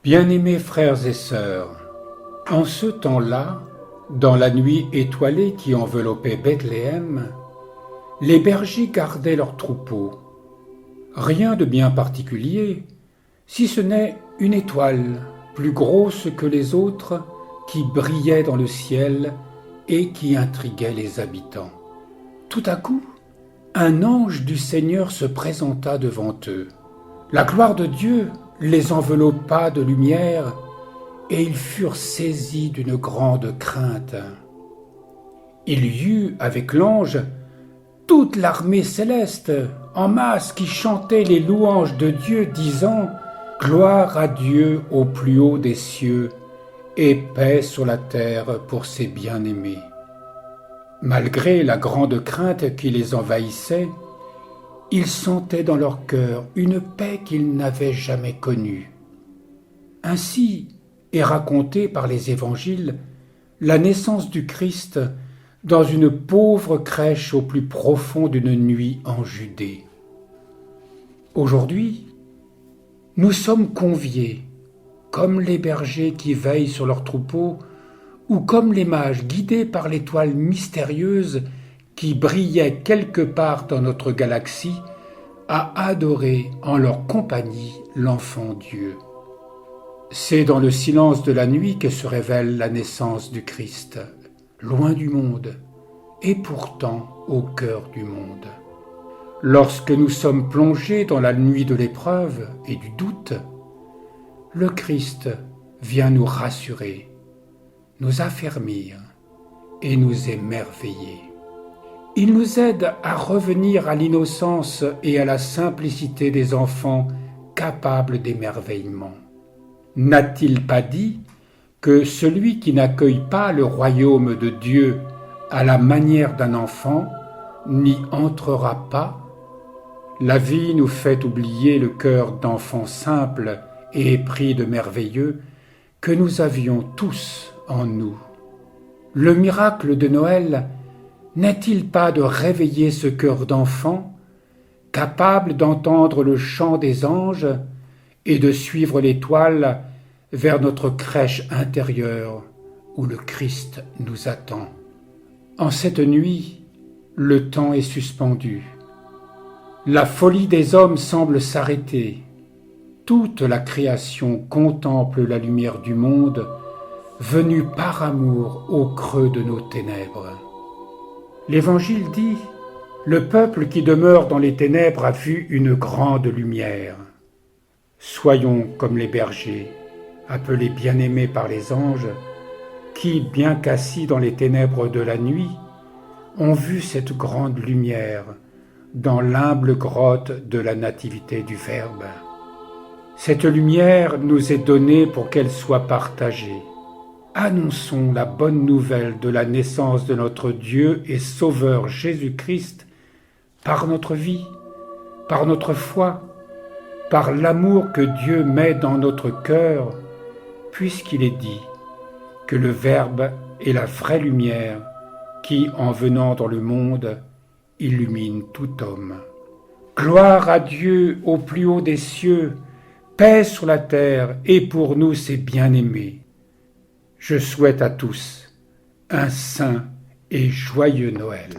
Bien-aimés frères et sœurs, en ce temps-là, dans la nuit étoilée qui enveloppait Bethléem, les bergers gardaient leurs troupeaux. Rien de bien particulier, si ce n'est une étoile plus grosse que les autres qui brillait dans le ciel et qui intriguait les habitants. Tout à coup, un ange du Seigneur se présenta devant eux. La gloire de Dieu les enveloppa de lumière et ils furent saisis d'une grande crainte. Il y eut avec l'ange toute l'armée céleste en masse qui chantait les louanges de Dieu disant « Gloire à Dieu au plus haut des cieux et paix sur la terre pour ses bien-aimés. » Malgré la grande crainte qui les envahissait, ils sentaient dans leur cœur une paix qu'ils n'avaient jamais connue. Ainsi est racontée par les évangiles la naissance du Christ dans une pauvre crèche au plus profond d'une nuit en Judée. Aujourd'hui, nous sommes conviés, comme les bergers qui veillent sur leurs troupeaux, ou comme les mages guidés par l'étoile mystérieuse qui brillait quelque part dans notre galaxie, à adorer en leur compagnie l'enfant Dieu. C'est dans le silence de la nuit que se révèle la naissance du Christ, loin du monde, et pourtant au cœur du monde. Lorsque nous sommes plongés dans la nuit de l'épreuve et du doute, le Christ vient nous rassurer, nous affermir et nous émerveiller. Il nous aide à revenir à l'innocence et à la simplicité des enfants capables d'émerveillement. N'a-t-il pas dit que celui qui n'accueille pas le royaume de Dieu à la manière d'un enfant n'y entrera pas? La vie nous fait oublier le cœur d'enfant simple et épris de merveilleux que nous avions tous en nous. Le miracle de Noël n'est-il pas de réveiller ce cœur d'enfant, capable d'entendre le chant des anges et de suivre l'étoile vers notre crèche intérieure où le Christ nous attend? En cette nuit, le temps est suspendu. La folie des hommes semble s'arrêter. Toute la création contemple la lumière du monde, venue par amour au creux de nos ténèbres. L'Évangile dit « Le peuple qui demeure dans les ténèbres a vu une grande lumière ». Soyons comme les bergers, appelés bien-aimés par les anges, qui, bien qu'assis dans les ténèbres de la nuit, ont vu cette grande lumière dans l'humble grotte de la nativité du Verbe. Cette lumière nous est donnée pour qu'elle soit partagée. Annonçons la bonne nouvelle de la naissance de notre Dieu et Sauveur Jésus-Christ par notre vie, par notre foi, par l'amour que Dieu met dans notre cœur, puisqu'il est dit que le Verbe est la vraie lumière qui, en venant dans le monde, illumine tout homme. Gloire à Dieu au plus haut des cieux, paix sur la terre et pour nous ses bien-aimés. Je souhaite à tous un saint et joyeux Noël.